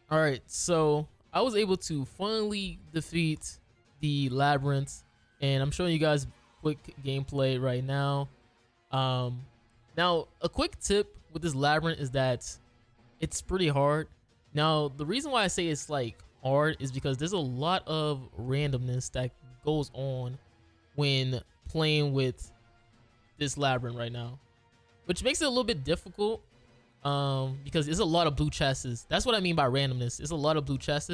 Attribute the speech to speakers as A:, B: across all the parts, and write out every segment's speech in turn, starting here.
A: All right, so I was able to finally defeat the Labyrinth, and I'm showing you guys quick gameplay right now. Um, Now a quick tip with this Labyrinth is that it's pretty hard. Now the reason why I say it's like hard is because there's a lot of randomness that goes on when playing with this Labyrinth right now, which makes it a little bit difficult because there's a lot of blue chests. That's what I mean by randomness. It's a lot of blue chests,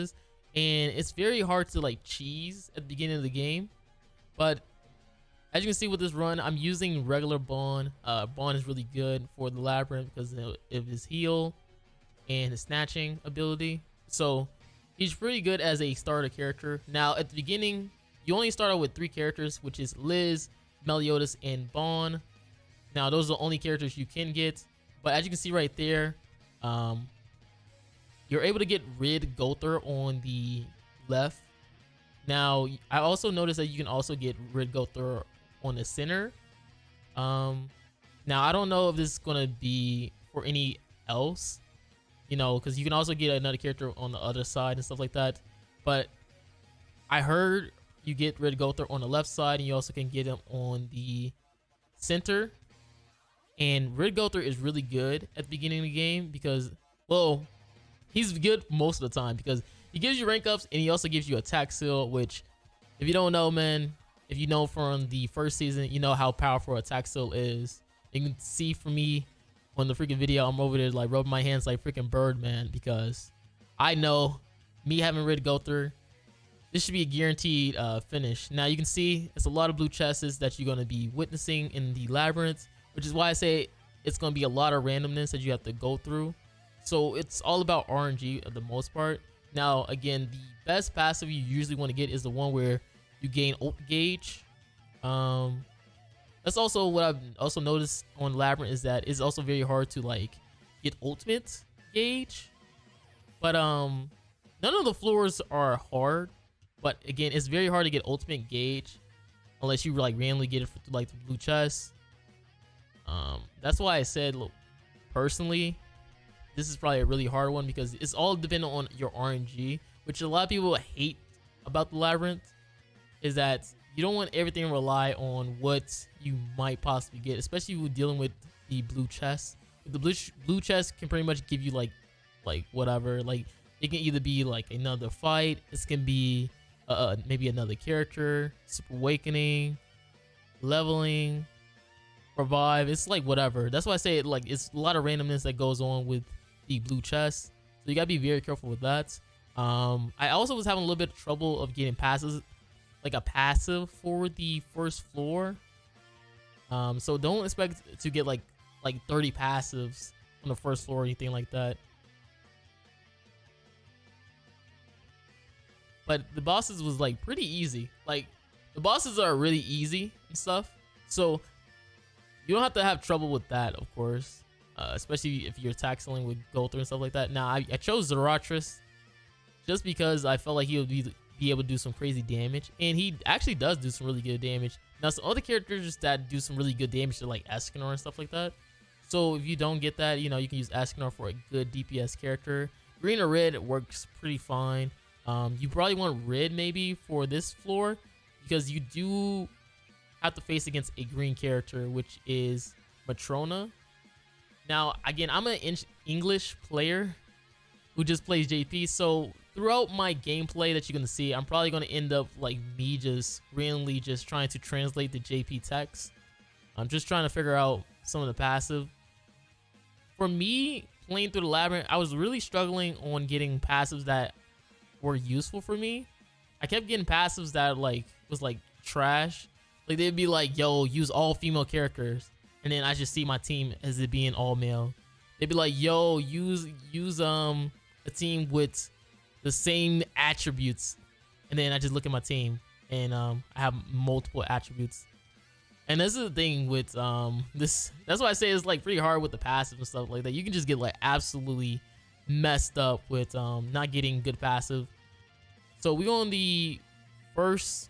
A: and it's very hard to like cheese at the beginning of the game. But as you can see with this run, I'm using regular Bond. Bond is really good for the Labyrinth because of his heal and his snatching ability. So he's pretty good as a starter character. Now at the beginning, you only start out with 3 characters, which is Liz, Meliodas, and Bond. Now those are the only characters you can get. But as you can see right there, you're able to get Rid Gother on the left. Now I also noticed that you can also get Rid Gother on the center. Now I don't know if this is gonna be for any else, you know, because you can also get another character on the other side and stuff like that. But I heard you get Rid Gother on the left side, and you also can get him on the center. And Rid Gother is really good at the beginning of the game because, well, he's good most of the time because he gives you rank ups and he also gives you attack seal, which, if you don't know, man, if you know from the first season, you know how powerful attack seal is. You can see from me on the freaking video, I'm over there like rubbing my hands like freaking Birdman because I know me having Rid Gother, this should be a guaranteed finish. Now you can see it's a lot of blue chests that you're going to be witnessing in the Labyrinth, which is why I say it's going to be a lot of randomness that you have to go through. So it's all about RNG for the most part. Now, again, the best passive you usually want to get is the one where you gain ult gauge. That's also what I've also noticed on Labyrinth, is that it's also very hard to like get ultimate gauge. But none of the floors are hard. But again, it's very hard to get ultimate gauge unless you like randomly get it for like the blue chest. That's why I said, look, personally, this is probably a really hard one because it's all dependent on your RNG, which a lot of people hate about the Labyrinth, is that you don't want everything to rely on what you might possibly get, especially when dealing with the blue chest. The blue chest can pretty much give you like whatever. Like it can either be like another fight, it can be maybe another character, super awakening, leveling, revive. It's like whatever. That's why I say it, like it's a lot of randomness that goes on with the blue chest, so you gotta be very careful with that. I also was having a little bit of trouble of getting passes, like a passive for the first floor. So don't expect to get like 30 passives on the first floor or anything like that. But the bosses was like pretty easy. Like the bosses are really easy and stuff, so you don't have to have trouble with that, of course. Especially if you're tackling with Gother and stuff like that. Now I chose Zarathustra just because I felt like he would be able to do some crazy damage, and he actually does do some really good damage. Now some other characters that do some really good damage are like Escanor and stuff like that. So if you don't get that, you know, you can use Escanor for a good DPS character. Green or red works pretty fine. You probably want red maybe for this floor because you do have to face against a green character, which is Matrona. Now again, I'm an English player who just plays JP, so throughout my gameplay that you're gonna see, I'm probably gonna end up like me just randomly just trying to translate the JP text. I'm just trying to figure out some of the passive. For me, playing through the Labyrinth, I was really struggling on getting passives that were useful for me. I kept getting passives that like was like trash. Like they'd be like, yo, use all female characters, and then I just see my team as it being all male. They'd be like, yo, use a team with the same attributes, and then I just look at my team and I have multiple attributes. And this is the thing with this. That's why I say it's like pretty hard with the passive and stuff like that. You can just get like absolutely messed up with not getting good passive. So we go on the first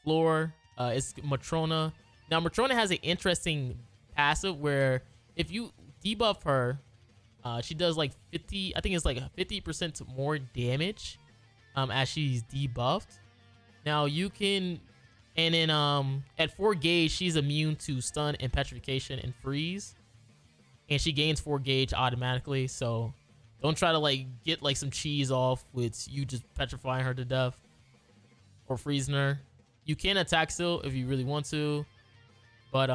A: floor. It's Matrona. Now Matrona has an interesting passive where if you debuff her, She does like 50, I think it's like 50% more damage as she's debuffed. Now you can, and then at 4 gauge, she's immune to stun and petrification and freeze. And she gains 4 gauge automatically, so don't try to like get like some cheese off with you just petrifying her to death or freezing her. You can attack still if you really want to, but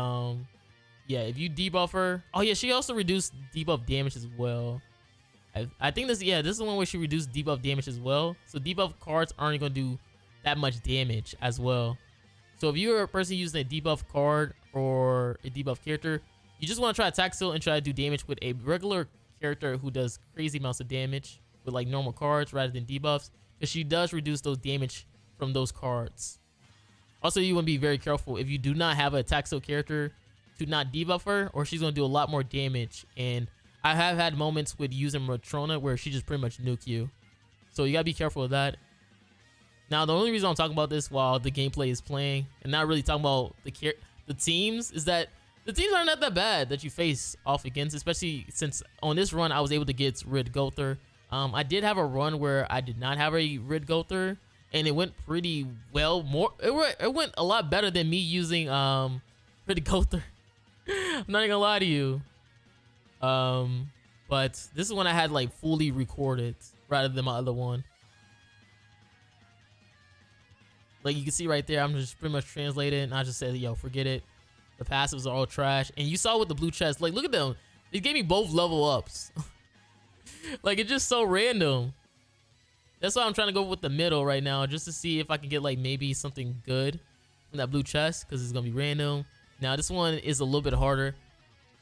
A: yeah, if you debuff her, oh yeah, she also reduced debuff damage as well. I think this, yeah, this is the one where she reduced debuff damage as well. So debuff cards aren't going to do that much damage as well. So if you're a person using a debuff card or a debuff character, you just want to try attack still and try to do damage with a regular character who does crazy amounts of damage with like normal cards rather than debuffs, because she does reduce those damage from those cards. Also, you want to be very careful if you do not have an attack still character to not debuff her, or she's going to do a lot more damage. And I have had moments with using Matrona where she just pretty much nuke you. So you got to be careful of that. Now, the only reason I'm talking about this while the gameplay is playing and not really talking about the teams is that the teams are not that bad that you face off against, especially since on this run I was able to get Rid Gother. I did have a run where I did not have a Rid Gother, and it went pretty well. It went a lot better than me using Rid Gother. I'm not gonna lie to you. But this is when I had like fully recorded rather than my other one. Like you can see right there, I'm just pretty much translated, and I just said, yo, forget it. The passives are all trash. And you saw with the blue chest, like look at them. They gave me both level ups. Like it's just so random. That's why I'm trying to go with the middle right now, just to see if I can get like maybe something good from that blue chest, because it's gonna be random. Now this one is a little bit harder.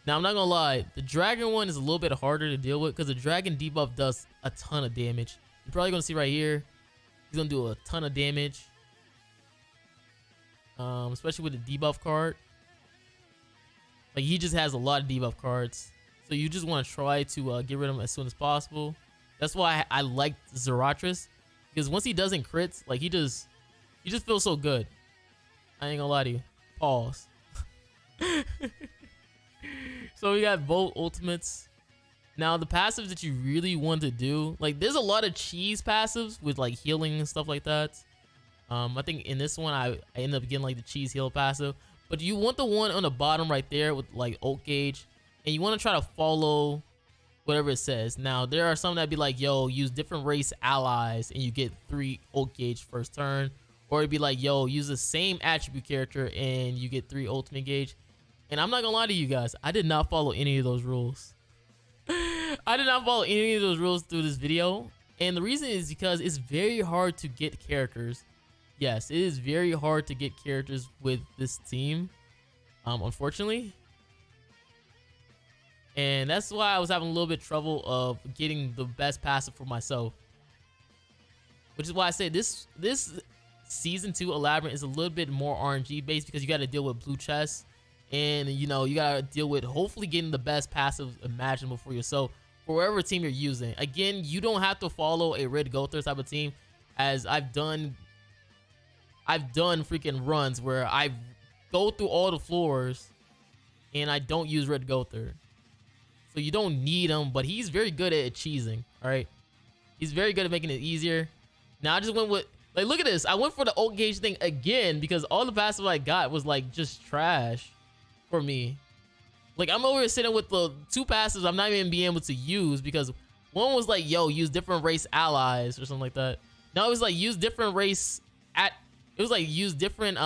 A: Now I'm not gonna lie, the dragon one is a little bit harder to deal with because the dragon debuff does a ton of damage. You're probably gonna see right here, he's gonna do a ton of damage. Especially with the debuff card. Like he just has a lot of debuff cards, so you just want to try to get rid of him as soon as possible. That's why I like Zeratrus, because once he doesn't crits, like he just feels so good. I ain't gonna lie to you. Pause. So we got both ultimates. Now the passives that you really want to do, like there's a lot of cheese passives with like healing and stuff like that. I think in this one I ended up getting like the cheese heal passive, but you want the one on the bottom right there with like ult gauge, and you want to try to follow whatever it says. Now there are some that be like, yo, use different race allies and you get 3 ult gauge first turn, or it'd be like, yo, use the same attribute character and you get 3 ultimate gauge. And I'm not gonna lie to you guys, I did not follow any of those rules. I did not follow any of those rules through this video, and the reason is because it's very hard to get characters. Yes, it is very hard to get characters with this team, unfortunately. And that's why I was having a little bit of trouble of getting the best passive for myself. Which is why I say this season 2 of Labyrinth is a little bit more RNG based, because you got to deal with blue chests, and you know you got to deal with hopefully getting the best passive imaginable for yourself for whatever team you're using. Again, you don't have to follow a Rid Gother type of team, as I've done freaking runs where I go through all the floors and I don't use Rid Gother. So you don't need him, but he's very good at cheesing. All right, he's very good at making it easier. Now I just went with, like, look at this. I went for the ult gauge thing again because all the passive I got was like just trash for me. Like I'm over here sitting with the 2 passives I'm not even being able to use, because one was like, yo, use different race allies or something like that. Now it was like use different race it was like use different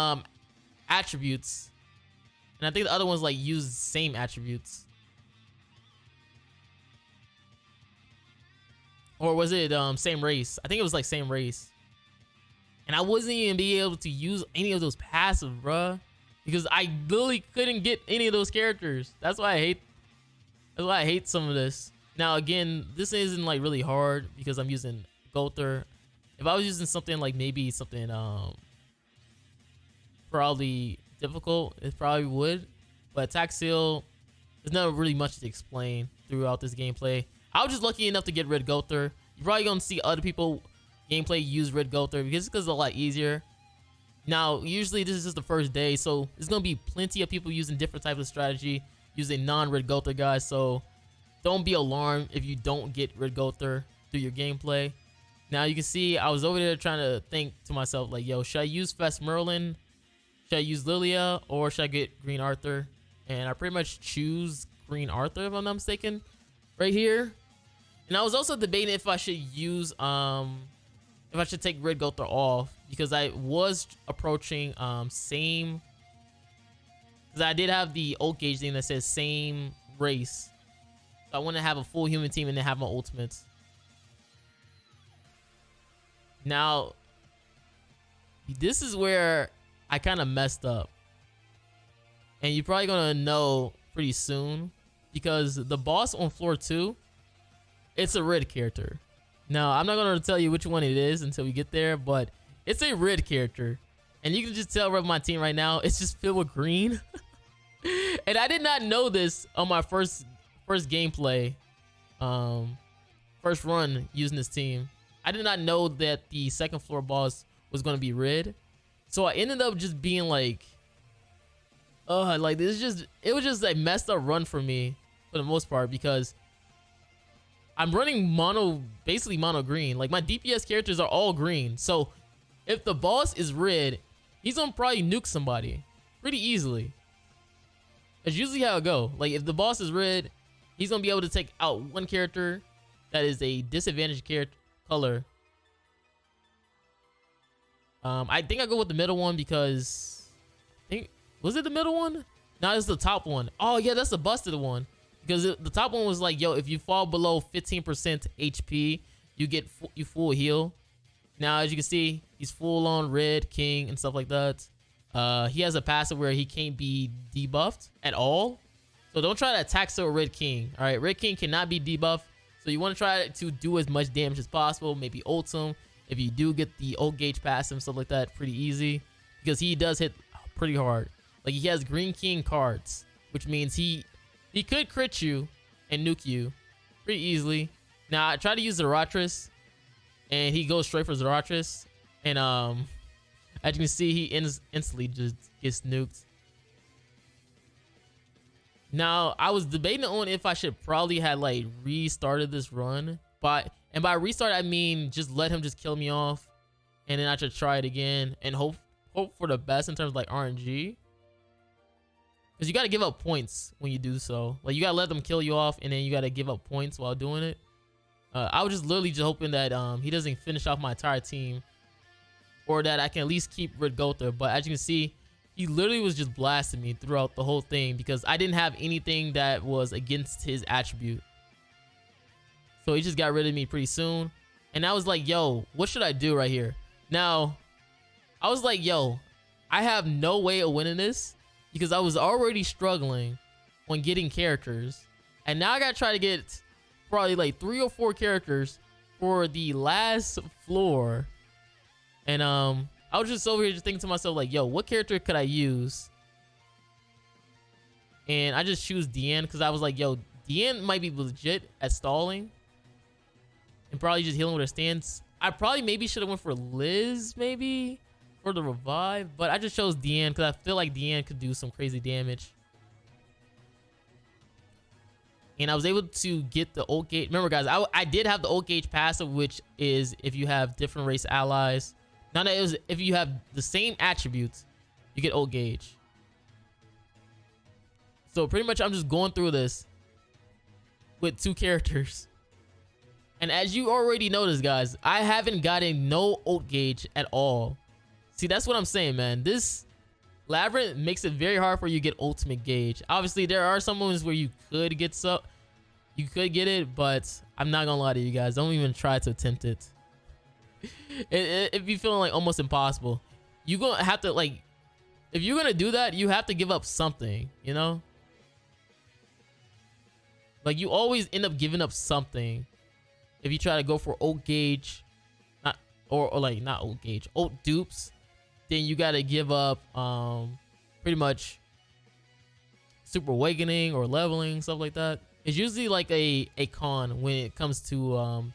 A: attributes, and I think the other one's like use same attributes, or was it same race? I think it was like same race, and I wasn't even being able to use any of those passive, bruh, because I literally couldn't get any of those characters. That's why I hate some of this. Now again, this isn't like really hard because I'm using Gother. If I was using something like maybe something probably difficult, it probably would, but attack seal, there's not really much to explain throughout this gameplay. I was just lucky enough to get Rid Gother. You're probably gonna see other people gameplay use Rid Gother because it's a lot easier. Now usually this is just the first day, so there's gonna be plenty of people using different types of strategy, using non-Rid Gother guys. So don't be alarmed if you don't get Red Gother through your gameplay. Now you can see I was over there trying to think to myself like, yo, should I use Fest Merlin? Should I use Lilia, or should I get Green Arthur? And I pretty much choose Green Arthur if I'm not mistaken right here. And I was also debating if I should use if I should take Red Gother off, because I was approaching same, because I did have the ult gauge thing that says same race. So I want to have a full human team and then have my ultimates. Now, this is where I kind of messed up. And you're probably going to know pretty soon, because the boss on floor 2, it's a red character. Now, I'm not going to tell you which one it is until we get there, but it's a red character. And you can just tell with my team right now, it's just filled with green. And I did not know this on my first gameplay, first run using this team. I did not know that the second floor boss was going to be red. So I ended up just being like, like this is just, it was just a messed up run for me for the most part, because I'm running basically mono green. Like my DPS characters are all green. So if the boss is red, he's gonna probably nuke somebody pretty easily. That's usually how it go. Like if the boss is red, he's gonna be able to take out one character that is a disadvantaged character color. I think I go with the middle one, because was it the middle one? No, it's the top one. Oh yeah, that's the busted one. Because the top one was like, yo, if you fall below 15% HP, you get you full heal. Now, as you can see, he's full on red king and stuff like that. He has a passive where he can't be debuffed at all. So don't try to attack so red king. All right, red king cannot be debuffed. So you want to try to do as much damage as possible. Maybe ult him. If you do get the ult gauge passive and stuff like that, pretty easy, because he does hit pretty hard. Like he has green king cards, which means he could crit you and nuke you pretty easily. Now I try to use Zeratrus, and he goes straight for Zeratrus, and as you can see, he instantly just gets nuked. Now I was debating on if I should probably had like restarted this run, and by restart I mean just let him just kill me off, and then I should try it again and hope for the best in terms of like RNG. Because you got to give up points when you do so. Like, you got to let them kill you off, and then you got to give up points while doing it. I was just literally just hoping that he doesn't finish off my entire team, or that I can at least keep Red Gother. But as you can see, he literally was just blasting me throughout the whole thing, because I didn't have anything that was against his attribute. So he just got rid of me pretty soon. And I was like, yo, what should I do right here? Now, I was like, yo, I have no way of winning this, because I was already struggling on getting characters, and now I gotta try to get probably like 3 or 4 characters for the last floor. And I was just over here just thinking to myself like, yo, what character could I use? And I just choose Deanne, because I was like, yo, Deanne might be legit at stalling and probably just healing with her stance. I probably maybe should have went for Liz maybe for the revive, but I just chose Deanne because I feel like Deanne could do some crazy damage. And I was able to get the ult gauge. Remember, guys, I did have the ult gauge passive, which is if you have different race allies. Now that it was if you have the same attributes, you get ult gauge. So pretty much I'm just going through this with 2 characters. And as you already noticed, guys, I haven't gotten no ult gauge at all. See, that's what I'm saying, man. This Labyrinth makes it very hard for you to get ultimate gauge. Obviously, there are some moments where you could get it, but I'm not gonna lie to you guys. Don't even try to attempt it. It'd be feeling like almost impossible. You're gonna have to, like, if you're gonna do that, you have to give up something, you know? Like, you always end up giving up something if you try to go for ult gauge, not ult gauge, ult dupes. Then you gotta give up pretty much super awakening or leveling, stuff like that. It's usually like a con when it comes to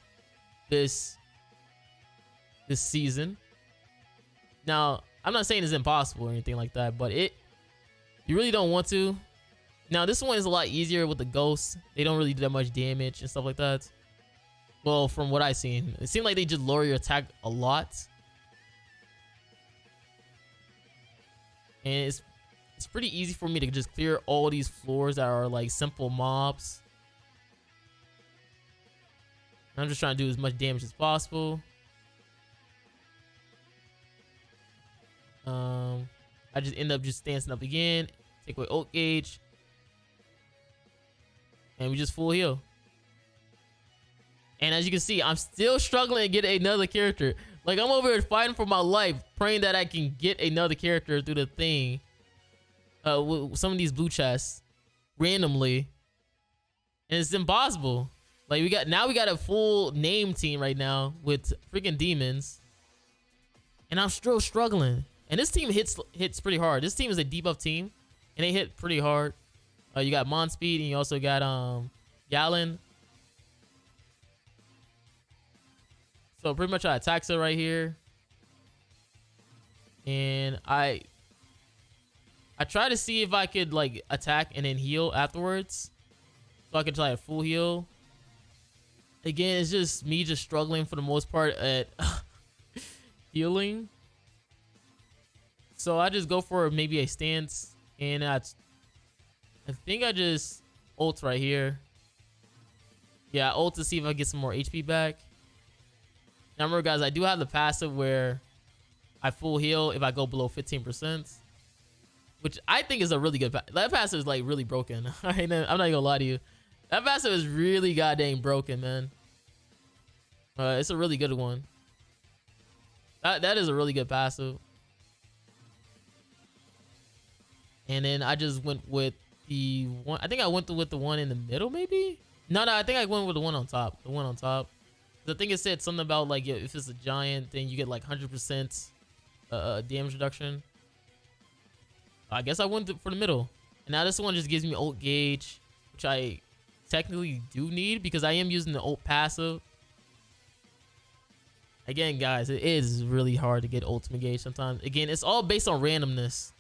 A: this season. Now, I'm not saying it's impossible or anything like that, but you really don't want to. Now this one is a lot easier with the ghosts. They don't really do that much damage and stuff like that. Well, from what I've seen, it seemed like they just lower your attack a lot. And it's pretty easy for me to just clear all these floors that are like simple mobs. I'm just trying to do as much damage as possible. I just end up just dancing up again, take away ult gauge, and we just full heal. And as you can see, I'm still struggling to get another character. Like, I'm over here fighting for my life, praying that I can get another character through the thing. With some of these blue chests, randomly, and it's impossible. Like, we got a full name team right now with freaking demons, and I'm still struggling. And this team hits pretty hard. This team is a debuff team, and they hit pretty hard. You got Mon Speed, and you also got Gallon. So pretty much I attack her right here, and I try to see if I could like attack and then heal afterwards, so I can try a full heal. Again, it's just me just struggling for the most part at healing. So I just go for maybe a stance, and I think I just ult right here. Yeah, ult to see if I get some more HP back. Now remember, guys, I do have the passive where I full heal if I go below 15%, which I think is a really good that passive is like really broken. I'm not gonna lie to you, that passive is really goddamn broken, man. It's a really good one. That is a really good passive. And then I just went with the one. I think I went with the one in the middle, maybe. No, I think I went with the one on top. The one on top. I think it said something about like if it's a giant, then you get like 100% damage reduction. I guess I went for the middle. And now this one just gives me ult gauge, which I technically do need because I am using the ult passive. Again, guys, it is really hard to get ultimate gauge sometimes. Again, it's all based on randomness.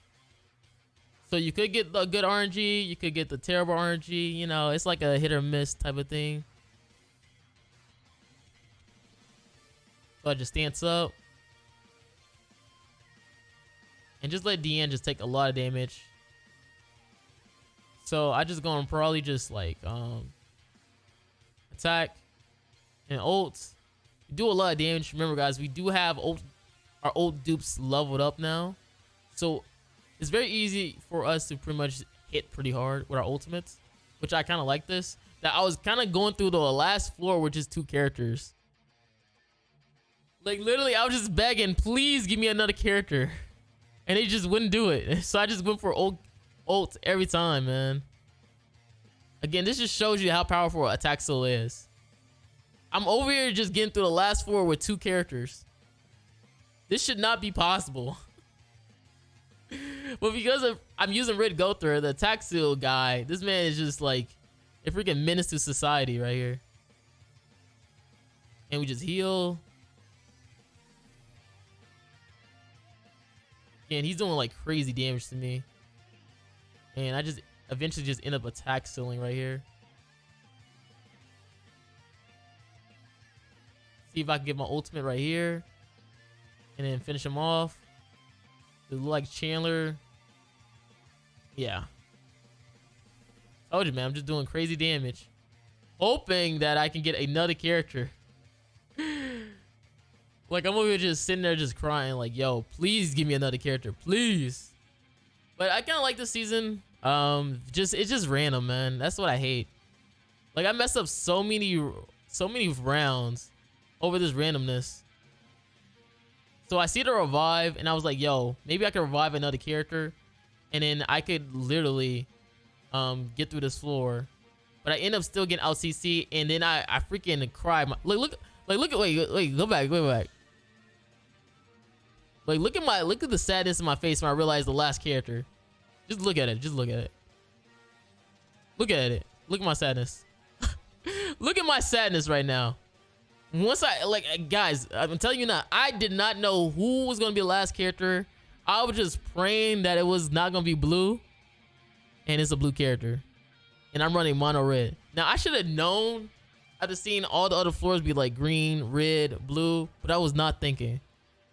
A: So you could get the good RNG, you could get the terrible RNG. You know, it's like a hit or miss type of thing. So I just stance up and just let DN just take a lot of damage. So I just gonna probably just like attack and ult. Do a lot of damage. Remember, guys, we do have our ult dupes leveled up now, so it's very easy for us to pretty much hit pretty hard with our ultimates, which I kind of like this. That I was kind of going through the last floor with just 2 characters. Like, literally, I was just begging, please give me another character, and they just wouldn't do it. So I just went for ult every time, man. Again, this just shows you how powerful attack skill is. I'm over here just getting through the last floor with 2 characters. This should not be possible. But because I'm using Red Gother, the attack skill guy, this man is just like a freaking menace to society right here. And we just heal. And he's doing like crazy damage to me. And I just eventually just end up attack sealing right here. See if I can get my ultimate right here. And then finish him off. It look like Chandler. Yeah. Told you, man. I'm just doing crazy damage. Hoping that I can get another character. Like, I'm over here just sitting there just crying. Like, yo, please give me another character. Please. But I kind of like this season. It's just random, man. That's what I hate. Like, I messed up so many rounds over this randomness. So I see the revive, and I was like, yo, maybe I could revive another character, and then I could literally get through this floor. But I end up still getting out CC, and then I freaking cry. Look at wait, go back. Like, look at the sadness in my face when I realized the last character. Just look at it. Look at it. Look at my sadness. Look at my sadness right now. Once guys, I'm telling you now, I did not know who was gonna be the last character. I was just praying that it was not gonna be blue. and it's a blue character, and I'm running mono red. Now I should have known after seeing all the other floors be like green, red, blue, but I was not thinking.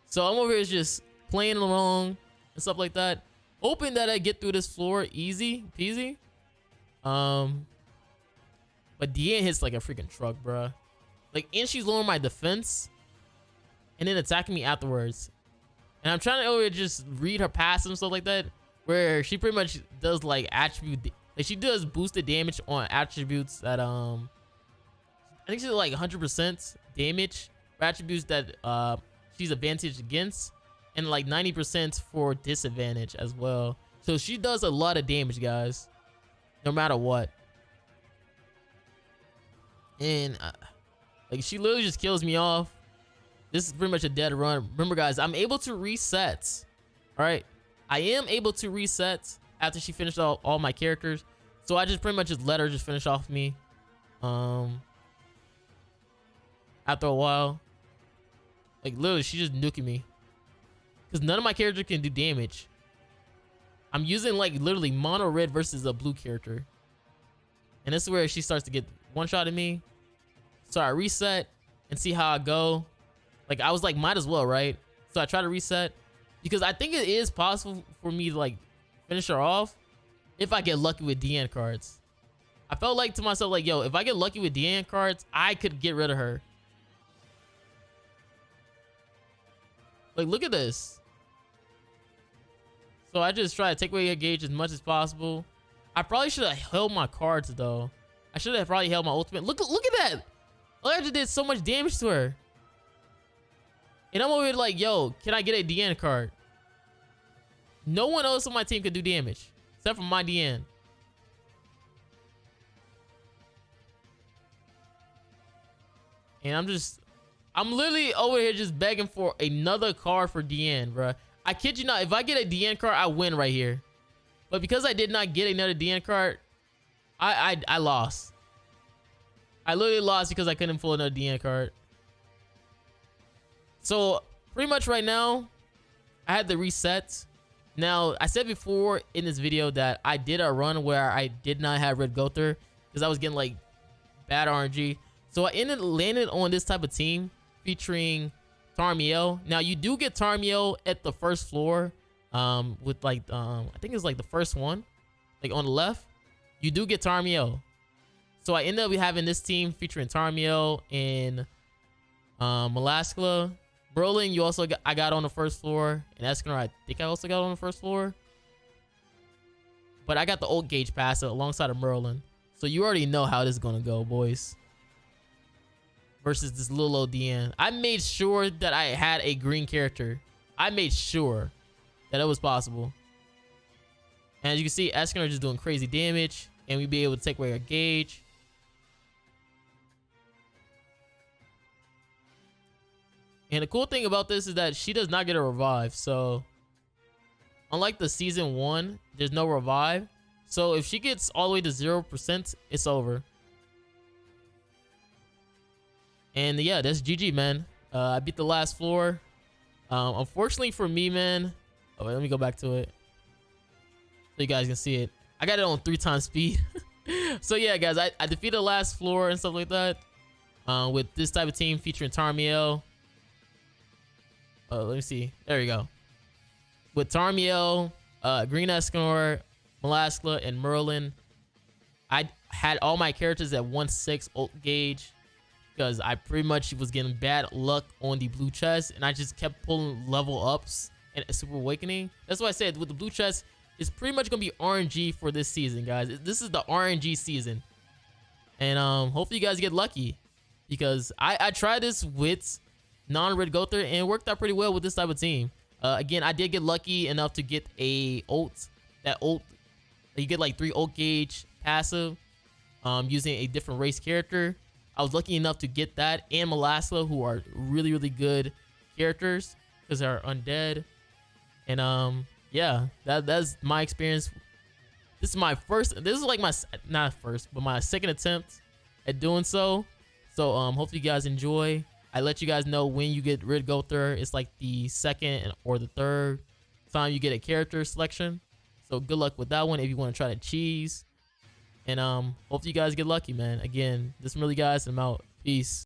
A: So I'm over here just playing along and stuff like that, hoping that I get through this floor easy peasy. But Deanne hits like a freaking truck, bruh. Like, and she's lowering my defense and then attacking me afterwards. And I'm trying to over here just read her passive and stuff like that, where she pretty much does like attribute, like she does boosted damage on attributes that I think she's like 100% damage for attributes that she's advantaged against, and like 90% for disadvantage as well. So she does a lot of damage, guys, no matter what. And like she literally just kills me off. This is pretty much a dead run. Remember, guys, I'm able to reset. All right, I am able to reset after she finished all my characters. So I just pretty much just let her just finish off me. After a while, like literally, she just nuking me because none of my characters can do damage. I'm using like literally mono red versus a blue character, and this is where she starts to get one shot at me. So I reset and see how I go. Like I was like, might as well, right? So I try to reset because I think it is possible for me to like finish her off if I get lucky with DN cards. I felt like to myself, like, yo, if I get lucky with DN cards, I could get rid of her. Like, look at this. So I just try to take away her gauge as much as possible. I probably should have held my cards though. I should have probably held my ultimate. Look at that. I just did so much damage to her. And I'm over here like, yo, can I get a DN card? No one else on my team could do damage except for my DN. And I'm literally over here just begging for another card for DN, bro. I kid you not, if I get a DN card, I win right here. But because I did not get another DN card, I lost. I literally lost because I couldn't pull another DN card. So pretty much right now, I had the reset. Now, I said before in this video that I did a run where I did not have Red Gother because I was getting like bad RNG. So I landed on this type of team featuring Tarmiel. Now you do get Tarmiel at the first floor, with like I think it's like the first one, like on the left. You do get Tarmiel. So I ended up having this team featuring Tarmiel and Malaskla. Merlin, I got on the first floor, and Escanor, I think I also got on the first floor. But I got the old gauge passive alongside of Merlin. So you already know how this is gonna go, boys. Versus this little old DN. I made sure that I had a green character. I made sure that it was possible. And as you can see, Escanor just doing crazy damage, and we'd be able to take away our gauge. And the cool thing about this is that she does not get a revive. So unlike the season 1, there's no revive. So if she gets all the way to 0%, it's over. And yeah, that's GG, man. I beat the last floor. Unfortunately for me, man. Oh, wait, let me go back to it so you guys can see it. I got it on 3 times speed. So yeah, guys, I defeated the last floor and stuff like that with this type of team featuring Tarmiel. Let me see. There we go. With Tarmiel, Green Escanor, Malaskla, and Merlin. I had all my characters at 1/6 ult gauge because I pretty much was getting bad luck on the blue chest, and I just kept pulling level ups and Super Awakening. That's why I said with the blue chest, it's pretty much gonna be RNG for this season, guys. This is the RNG season, and hopefully you guys get lucky because I tried this with non-Red Gother and it worked out pretty well with this type of team. Again, I did get lucky enough to get a ult. That ult, you get like 3 ult gauge passive using a different race character. I was lucky enough to get that and Malaskla, who are really, really good characters because they're undead. And yeah, that's my experience. This is my first, this is like my, not first, but my second attempt at doing so. So hopefully you guys enjoy. I let you guys know when you get Red Gother. It's like the second or the third time you get a character selection. So good luck with that one if you want to try the cheese. And hope you guys get lucky, man. Again, this is Marilli, guys. I'm out. Peace.